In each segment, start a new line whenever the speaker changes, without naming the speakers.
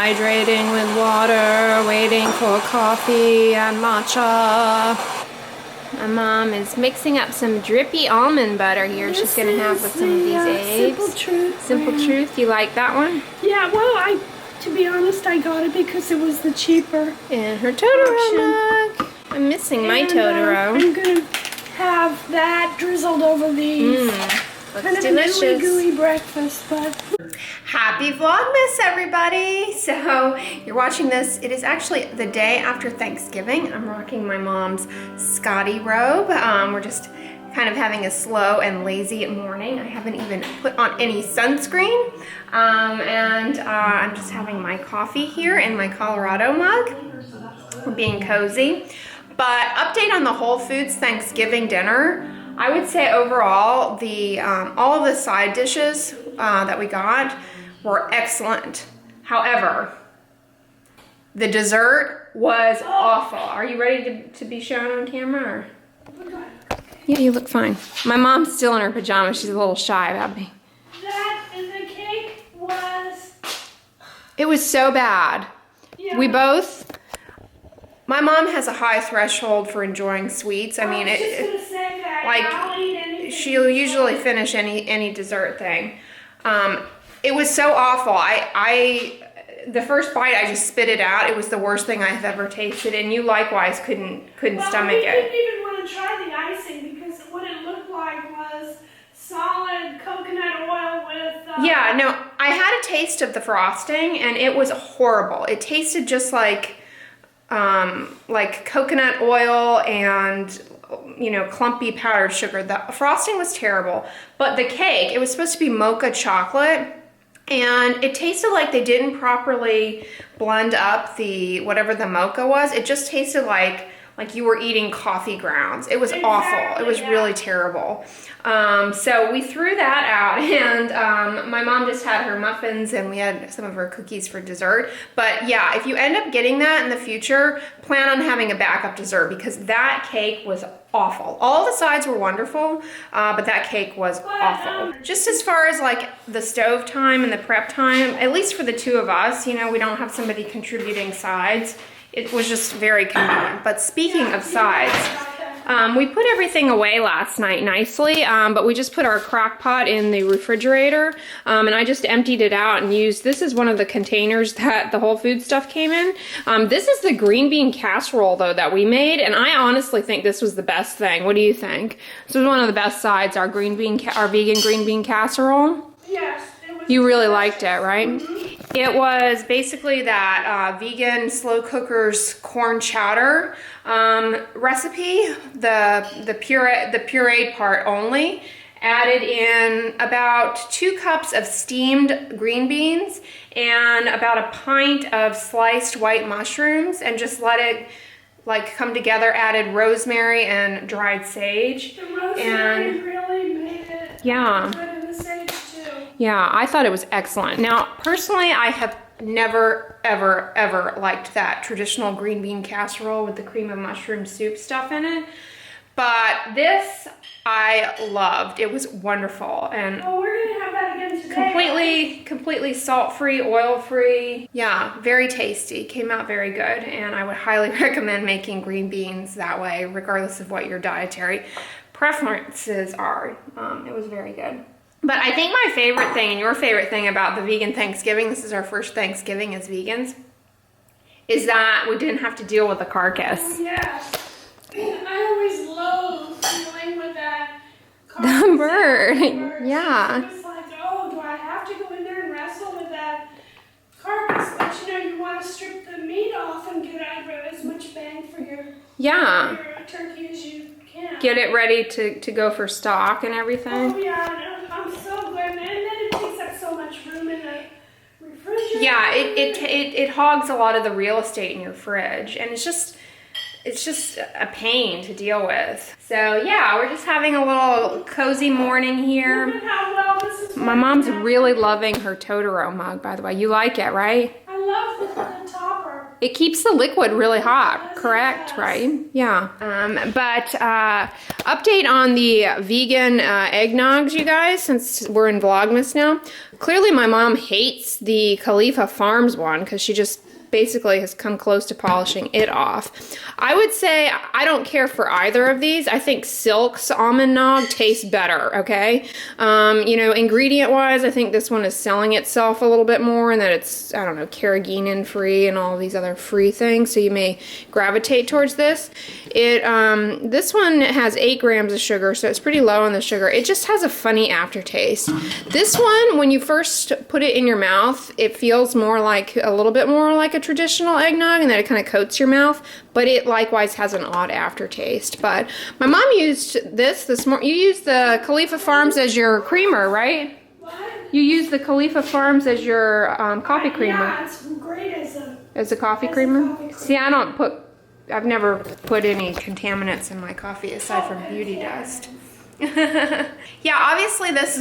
hydrating with water, waiting for coffee and matcha. My mom is mixing up some drippy almond butter here. She's going to have with some of these eggs.
Simple Truth.
Simple Truth. You like that one?
Yeah, well, to be honest, I got it because it was the cheaper.
And her Totoro mug. I'm missing my Totoro.
I'm going to have that drizzled over these. Kind of
delicious.
a gooey breakfast, but...
Happy Vlogmas, everybody! So, you're watching this. It is actually the day after Thanksgiving. I'm rocking my mom's Scotty robe. We're just kind of having a slow and lazy morning. I haven't even put on any sunscreen. I'm just having my coffee here in my Colorado mug. We're being cozy. But update on the Whole Foods Thanksgiving dinner. I would say overall, all of the side dishes that we got were excellent. However, the dessert was awful. Are you ready to be shown on camera? Or? Yeah, you look fine. My mom's still in her pajamas. She's a little shy about me.
That and the cake was...
It was so bad.
Yeah.
We both... My mom has a high threshold for enjoying sweets. I mean, she'll usually finish any dessert thing. It was so awful. The first bite, I just spit it out. It was the worst thing I've ever tasted, and you likewise couldn't stomach it.
I didn't even want to try the icing because what it looked like was solid coconut oil with...
Yeah, no, I had a taste of the frosting, and it was horrible. It tasted just like coconut oil and, you know, clumpy powdered sugar. The frosting was terrible, but the cake, it was supposed to be mocha chocolate, and it tasted like they didn't properly blend up whatever the mocha was. It just tasted like you were eating coffee grounds. It was awful. It was really terrible. So we threw that out, and my mom just had her muffins, and we had some of her cookies for dessert. But yeah, if you end up getting that in the future, plan on having a backup dessert, because that cake was awful. All the sides were wonderful, but that cake was awful. Just as far as like the stove time and the prep time, at least for the two of us, you know, we don't have somebody contributing sides. It was just very convenient. But speaking of sides, we put everything away last night nicely, but we just put our crock pot in the refrigerator, and I just emptied it out and used, this is one of the containers that the Whole Foods stuff came in. This is the green bean casserole, though, that we made, and I honestly think this was the best thing. What do you think? This was one of the best sides, our vegan green bean casserole.
Yes.
You really liked it, right? It was basically that vegan slow cooker's corn chowder recipe, the pureed part only. Added in about 2 cups of steamed green beans and about a pint of sliced white mushrooms, and just let it come together. Added rosemary and dried sage.
The rosemary really made it.
Yeah.
Good, and the sage too.
Yeah, I thought it was excellent. Now, personally, I have never, ever, ever liked that traditional green bean casserole with the cream of mushroom soup stuff in it. But this, I loved. It was wonderful. And
well, we're going to have that again today.
completely salt-free, oil-free. Yeah, very tasty. Came out very good. And I would highly recommend making green beans that way, regardless of what your dietary preferences are. It was very good. But I think my favorite thing and your favorite thing about the vegan Thanksgiving, this is our first Thanksgiving as vegans, is that we didn't have to deal with the carcass.
Oh, yes. I always loathe dealing with that carcass.
The bird. Yeah.
It's like, oh, do I have to go in there and wrestle with that carcass? But you know, you want to strip the meat off and get as much bang for your turkey as you can.
Get it ready to go for stock and everything.
Oh, yeah. I'm so glad. And then it takes up so much room in the refrigerator.
Yeah, it hogs a lot of the real estate in your fridge, and it's just a pain to deal with. So yeah, we're just having a little cozy morning here.
Look at how well this is.
My mom's really loving her Totoro mug, by the way. You like it, right?
I love the topper.
it keeps the liquid really hot, correct, right? Yeah. But update on the vegan eggnogs, you guys, since we're in Vlogmas now. Clearly my mom hates the Khalifa Farms one because she just basically has come close to polishing it off. I would say I don't care for either of these. I think Silk's almond nog tastes better, okay? You know, ingredient wise, I think this one is selling itself a little bit more and that it's, I don't know, carrageenan free and all these other free things, so you may gravitate towards this. This one has 8 grams of sugar, so it's pretty low on the sugar. It just has a funny aftertaste. This one, when you first put it in your mouth, it feels more like, a little bit more like a traditional eggnog, and that it kind of coats your mouth, but it likewise has an odd aftertaste. But my mom used this morning. You used the Khalifa Farms as your creamer, right?
What?
You use the Khalifa Farms as your coffee creamer.
Yeah, it's great as a
coffee creamer? See, I've never put any contaminants in my coffee aside from beauty dust. Yeah, obviously this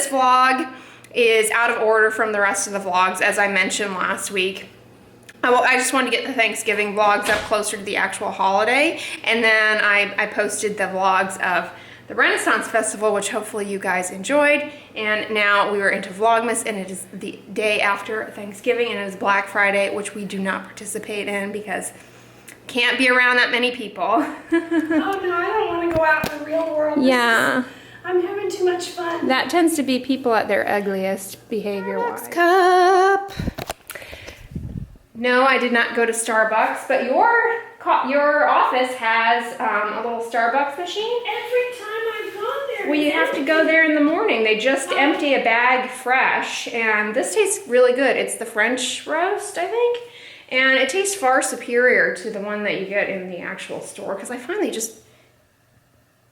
vlog is out of order from the rest of the vlogs, as I mentioned last week. I just wanted to get the Thanksgiving vlogs up closer to the actual holiday, and then I posted the vlogs of the Renaissance Festival, which hopefully you guys enjoyed, and now we were into Vlogmas, and it is the day after Thanksgiving, and it is Black Friday, which we do not participate in because can't be around that many people.
Oh no, I don't want to go out in the real world.
Yeah.
I'm having too much fun.
That tends to be people at their ugliest behavior-wise. Cup. No, I did not go to Starbucks, but your office has a little Starbucks machine.
Every time I've gone there.
Well, you have to go there in the morning. They just empty a bag fresh, and this tastes really good. It's the French roast, I think, and it tastes far superior to the one that you get in the actual store, because I find they just,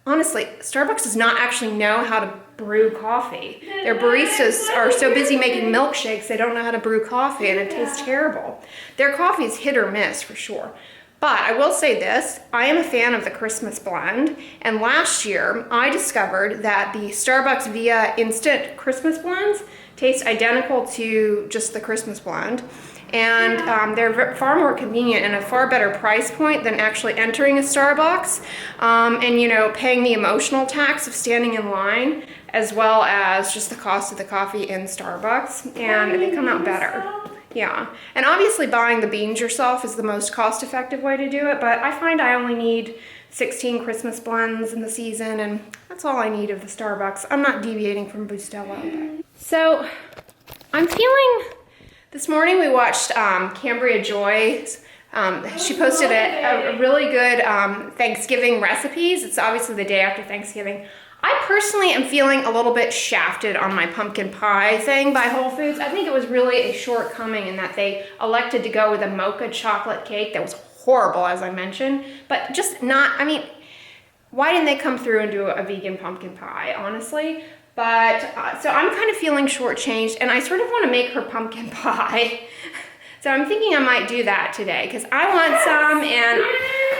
honestly, Starbucks does not actually know how to brew coffee. Their baristas are so busy making milkshakes, they don't know how to brew coffee, and it tastes terrible. Their coffee is hit or miss for sure. But I will say this, I am a fan of the Christmas blend, and last year I discovered that the Starbucks Via Instant Christmas blends taste identical to just the Christmas blend. And they're far more convenient and a far better price point than actually entering a Starbucks and, you know, paying the emotional tax of standing in line, as well as just the cost of the coffee in Starbucks, and they come out better. Yeah, and obviously buying the beans yourself is the most cost-effective way to do it, but I find I only need 16 Christmas blends in the season, and that's all I need of the Starbucks. I'm not deviating from Bustelo. So I'm feeling... This morning we watched Cambria Joy's, she posted a really good Thanksgiving recipes. It's obviously the day after Thanksgiving. I personally am feeling a little bit shafted on my pumpkin pie thing by Whole Foods. I think it was really a shortcoming in that they elected to go with a mocha chocolate cake that was horrible, as I mentioned, but just not, I mean, why didn't they come through and do a vegan pumpkin pie, honestly? But, so I'm kind of feeling shortchanged, and I sort of want to make her pumpkin pie. So I'm thinking I might do that today, because I want some,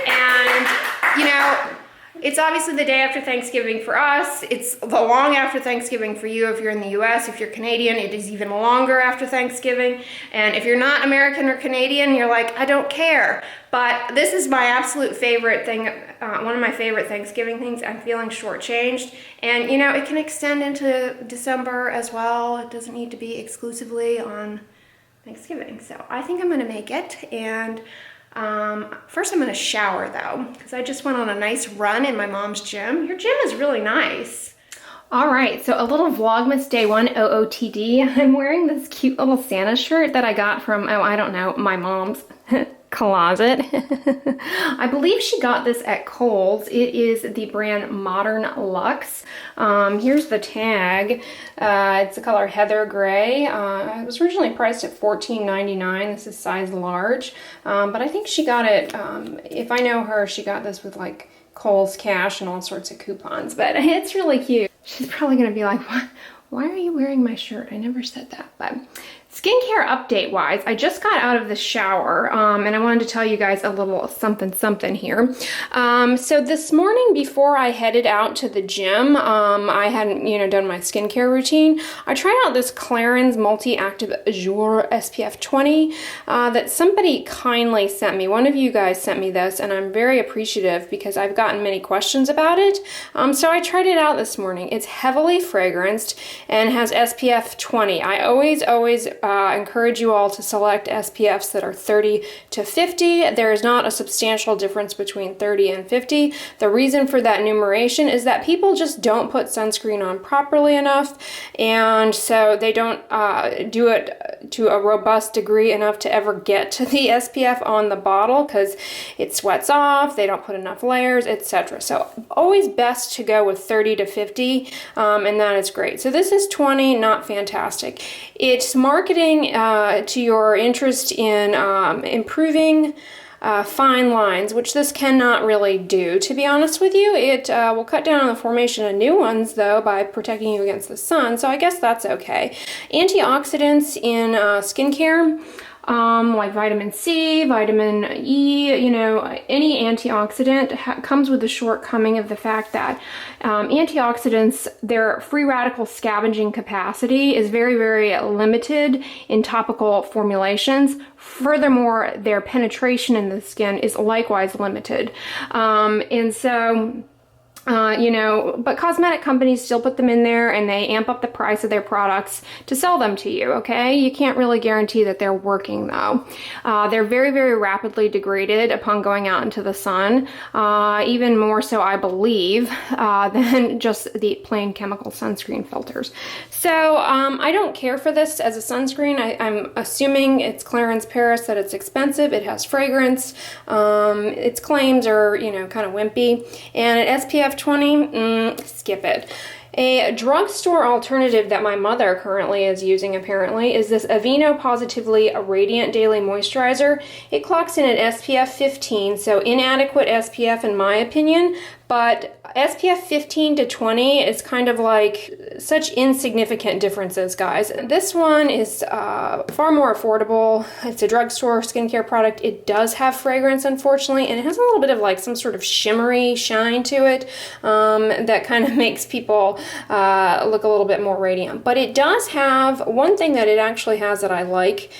and, you know, it's obviously the day after Thanksgiving for us. It's the long after Thanksgiving for you if you're in the US. If you're Canadian, it is even longer after Thanksgiving. And if you're not American or Canadian, you're like, I don't care. But this is my absolute favorite thing, one of my favorite Thanksgiving things. I'm feeling shortchanged. And, you know, it can extend into December as well. It doesn't need to be exclusively on Thanksgiving. So I think I'm going to make it. And first I'm going to shower, though, because I just went on a nice run in my mom's gym. Your gym is really nice. All right, so a little Vlogmas Day 1 OOTD. I'm wearing this cute little Santa shirt that I got from, oh, I don't know, my mom's closet. I believe she got this at Kohl's. It is the brand Modern Luxe. Here's the tag. It's the color Heather Gray. It was originally priced at $14.99. This is size large. But I think she got it, if I know her, she got this with like Kohl's cash and all sorts of coupons. But it's really cute. She's probably going to be like, what? Why are you wearing my shirt? I never said that. But skincare update wise, I just got out of the shower and I wanted to tell you guys a little something here. So this morning before I headed out to the gym, I hadn't, done my skincare routine. I tried out this Clarins Multi-Active Azure SPF 20 that somebody kindly sent me. One of you guys sent me this and I'm very appreciative because I've gotten many questions about it. So I tried it out this morning. It's heavily fragranced and has SPF 20. I always encourage you all to select SPFs that are 30 to 50. There is not a substantial difference between 30 and 50. The reason for that numeration is that people just don't put sunscreen on properly enough, and so they don't do it to a robust degree enough to ever get to the SPF on the bottle because it sweats off, they don't put enough layers, etc. So always best to go with 30 to 50, and that is great. So this is 20, not fantastic. It's marketing to your interest in improving fine lines, which this cannot really do, to be honest with you. It will cut down on the formation of new ones, though, by protecting you against the sun, so I guess that's okay. Antioxidants in skincare, like vitamin C, vitamin E, any antioxidant comes with the shortcoming of the fact that antioxidants, their free radical scavenging capacity is very, very limited in topical formulations. Furthermore, their penetration in the skin is likewise limited. But cosmetic companies still put them in there and they amp up the price of their products to sell them to you, okay? You can't really guarantee that they're working though. They're very, very rapidly degraded upon going out into the sun, even more so, I believe, than just the plain chemical sunscreen filters. So I don't care for this as a sunscreen. I'm assuming it's Clarins Paris, that it's expensive, it has fragrance, its claims are, kind of wimpy, and at SPF 20, skip it. A drugstore alternative that my mother currently is using, apparently, is this Aveeno Positively Radiant Daily Moisturizer. It clocks in at SPF 15, so inadequate SPF in my opinion, but SPF 15 to 20 is kind of like such insignificant differences, guys. This one is far more affordable. It's a drugstore skincare product. It does have fragrance, unfortunately, and it has a little bit of like some sort of shimmery shine to it that kind of makes people look a little bit more radiant. But it does have one thing that it actually has that I like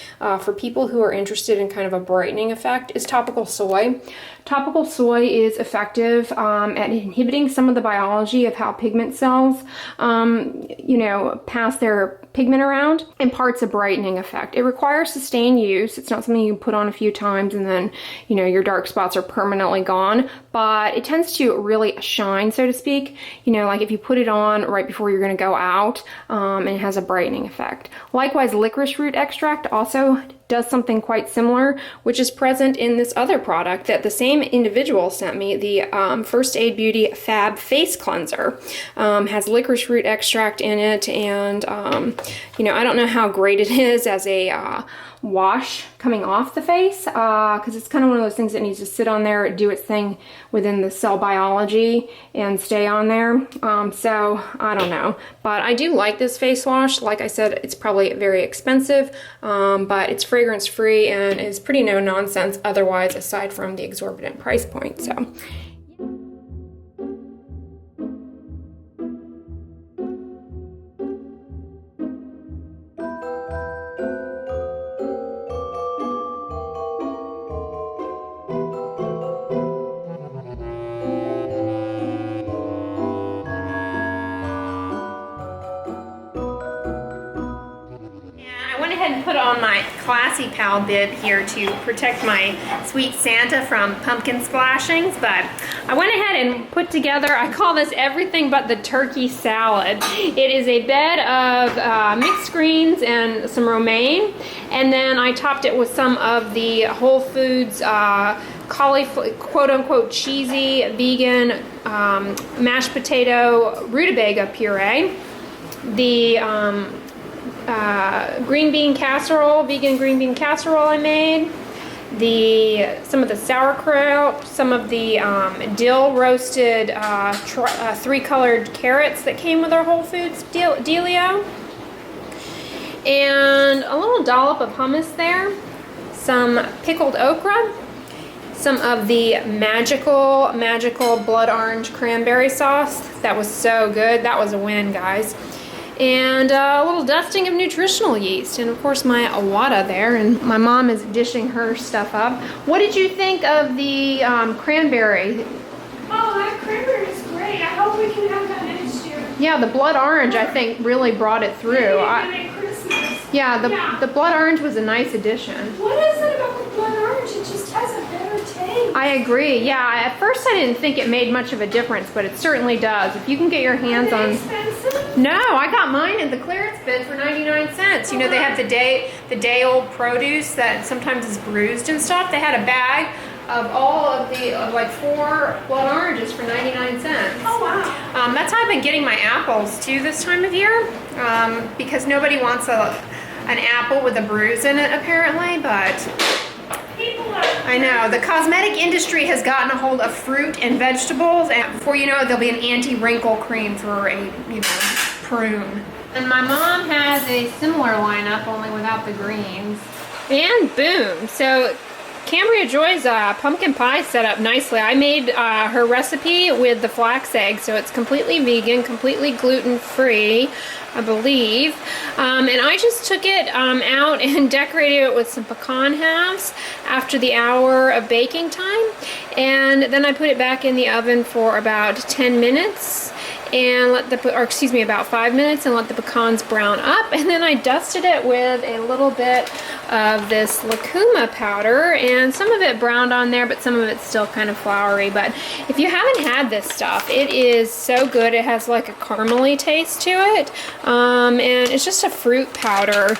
for people who are interested in kind of a brightening effect is topical soy. Topical soy is effective at inhibiting some of the biology of how pigment cells, pass their pigment around, imparts a brightening effect. It requires sustained use. It's not something you put on a few times and then, your dark spots are permanently gone, but it tends to really shine, so to speak. Like if you put it on right before you're going to go out, and it has a brightening effect. Likewise, licorice root extract also does something quite similar, which is present in this other product that the same individual sent me, the First Aid Beauty Fab Face Cleanser. Has licorice root extract in it, and I don't know how great it is as a wash coming off the face, because it's kind of one of those things that needs to sit on there, do its thing within the cell biology and stay on there. So I don't know, but I do like this face wash. Like I said, it's probably very expensive, but it's fragrance free and is pretty no nonsense otherwise, aside from the exorbitant price point. So and put on my Classy Pal bib here to protect my sweet Santa from pumpkin splashings, but I went ahead and put together, I call this everything but the turkey salad. It is a bed of mixed greens and some romaine, and then I topped it with some of the Whole Foods cauliflower, quote-unquote cheesy vegan mashed potato rutabaga puree, the green bean casserole, vegan green bean casserole I made, some of the sauerkraut, some of the dill roasted 3-colored carrots that came with our Whole Foods dealio, and And a little dollop of hummus there, some pickled okra, some of the magical blood orange cranberry sauce. That was so good. That was a win, guys. And a little dusting of nutritional yeast, and of course my awada there, and my mom is dishing her stuff up. What did you think of the cranberry?
Oh, that cranberry is great. I hope we can have that next year.
Yeah, the blood orange I think really brought it through. The blood orange was a nice addition.
What is it about the blood orange? It just has a better taste.
I agree. Yeah, at first I didn't think it made much of a difference, but it certainly does. If you can get your hands on.
Expensive?
No, I got mine at the clearance bin for 99 cents. You know, they have the day old produce that sometimes is bruised and stuff. They had a bag of all of like 4 blood oranges for 99 cents.
Oh wow.
That's how I've been getting my apples too this time of year, because nobody wants an apple with a bruise in it apparently, but I know the cosmetic industry has gotten a hold of fruit and vegetables, and before you know it, there'll be an anti-wrinkle cream for a prune. And my mom has a similar lineup, only without the greens. And boom! So Cambria Joy's pumpkin pie set up nicely. I made her recipe with the flax egg, so it's completely vegan, completely gluten-free, I believe. And I just took it out and decorated it with some pecan halves after the hour of baking time. And then I put it back in the oven for about 10 minutes. And about 5 minutes, and let the pecans brown up. And then I dusted it with a little bit of this lucuma powder, and some of it browned on there, but some of it's still kind of floury. But if you haven't had this stuff, it is so good. It has like a caramely taste to it, and it's just a fruit powder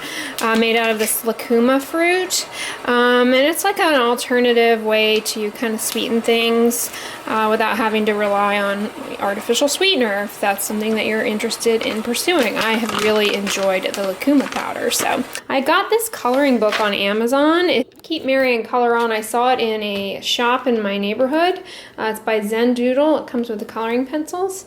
made out of this lucuma fruit, and it's like an alternative way to kind of sweeten things without having to rely on artificial sweetener, if that's something that you're interested in pursuing. I have really enjoyed the lucuma powder. So I got this coloring book on Amazon. It's Keep Merry and Color On. I saw it in a shop in my neighborhood. It's by Zen Doodle. It comes with the coloring pencils,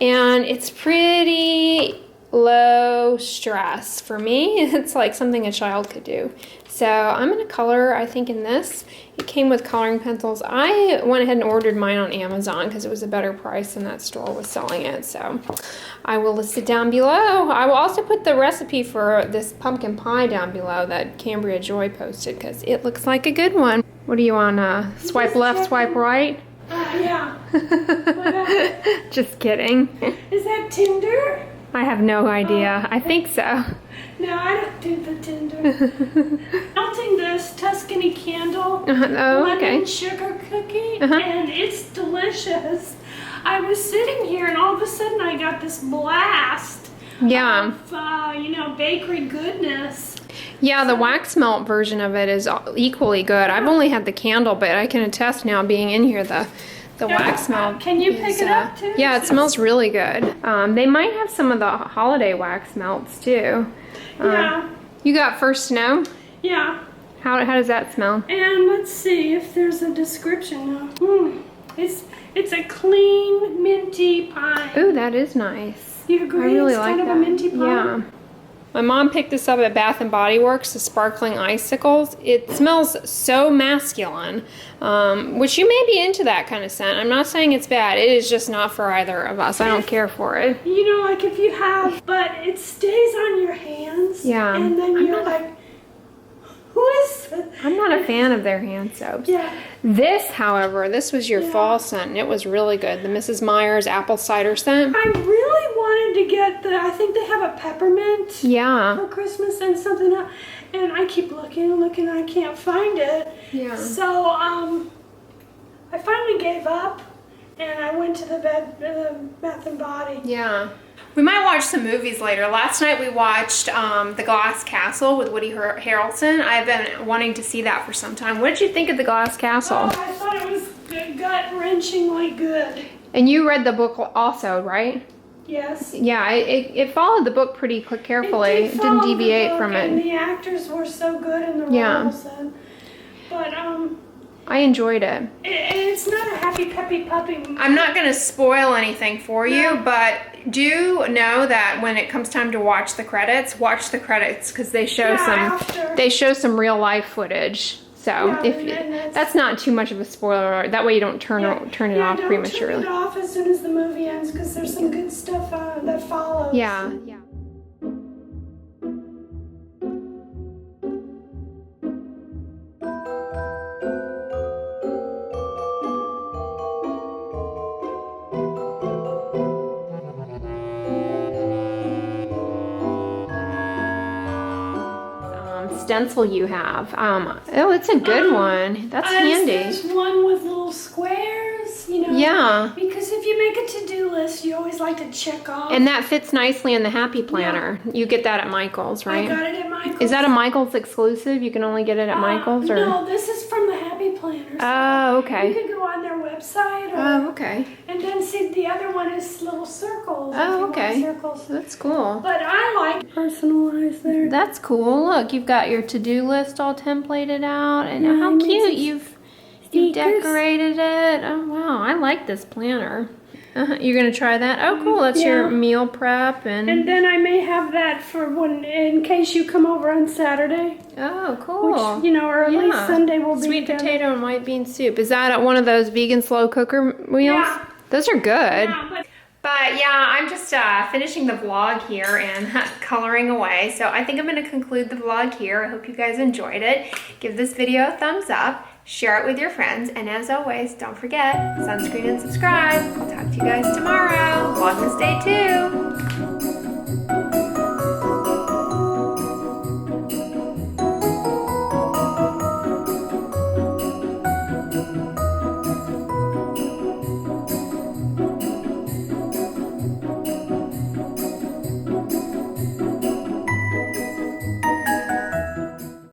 and it's pretty low stress for me. It's like something a child could do. So I'm going to color, I think, in this. It came with coloring pencils. I went ahead and ordered mine on Amazon because it was a better price than that store was selling it. So I will list it down below. I will also put the recipe for this pumpkin pie down below that Cambria Joy posted, because it looks like a good one. What do you want? Swipe left, swipe right?
Yeah.
Just kidding.
Is that Tinder?
I have no idea. I think so.
No, I don't do the Tinder. Melting this Tuscany candle lemon sugar cookie, and it's delicious. I was sitting here, and all of a sudden I got this blast of, bakery goodness.
Yeah, the wax melt version of it is equally good. I've only had the candle, but I can attest now, being in here, the wax melt.
Can you pick it up too?
Yeah, it smells really good. They might have some of the holiday wax melts too.
Yeah.
You got First Snow?
Yeah.
How does that smell?
And let's see if there's a description. It's a clean minty pie.
Ooh, that is nice.
You agree?
I really
it's
like
kind
that.
of a minty pie?
Yeah. My mom picked this up at Bath & Body Works, the Sparkling Icicles. It smells so masculine, which you may be into that kind of scent. I'm not saying it's bad. It is just not for either of us. I don't care for it.
You know, like if you have, but it stays on your hands.
Yeah.
And then you're like, who is this?
I'm not a fan of their hand soaps.
Yeah.
This, however, this was your fall scent, and it was really good. The Mrs. Meyer's apple cider scent.
I really wanted to get I think they have a peppermint for Christmas and something else. And I keep looking, I can't find it.
Yeah.
So, I finally gave up, and I went to the Bath and Body.
Yeah. We might watch some movies later. Last night we watched The Glass Castle with Woody Harrelson. I've been wanting to see that for some time. What did you think of The Glass Castle?
Oh, I thought it was gut-wrenchingly good.
And you read the book also, right?
Yes.
Yeah, it followed the book pretty carefully. It didn't deviate from it.
And the actors were so good in the roles. But
I enjoyed it.
It's not a happy, peppy puppy.
I'm not going to spoil anything for you, but do know that when it comes time to watch the credits because they show some real life footage. So that's not too much of a spoiler. That way you don't turn it off prematurely.
Turn it off as soon as the movie ends because there's some good stuff that follows.
Yeah. Stencil you have. Oh, it's a good one. That's handy.
There's one with little squares, you know.
Yeah.
Because if you make a to-do list, you always like to check off.
And that fits nicely in the Happy Planner. Yeah. You get that at Michael's, right?
I got it at Michael's.
Is that a Michael's exclusive? You can only get it at Michael's, or?
No, this is from the Happy Planner.
Oh, okay.
You can go on their website.
Okay.
And then see, the other one is little circles.
Oh, okay.
Circles.
That's cool.
But I like personalized there.
That's cool. Look, you've got your to-do list all templated out, and how cute you've decorated it. Oh wow, I like this planner. You're gonna try that? Oh cool, that's your meal prep and
then I may have that for in case you come over on Saturday.
Oh cool.
Which, you know, or at least Sunday will be
sweet potato and white bean soup. Is that one of those vegan slow cooker meals?
Yeah.
Those are good.
Yeah,
But yeah, I'm just finishing the vlog here and coloring away. So I think I'm going to conclude the vlog here. I hope you guys enjoyed it. Give this video a thumbs up, share it with your friends, and as always, don't forget, sunscreen and subscribe. I'll talk to you guys tomorrow. Vlogmas Day 2.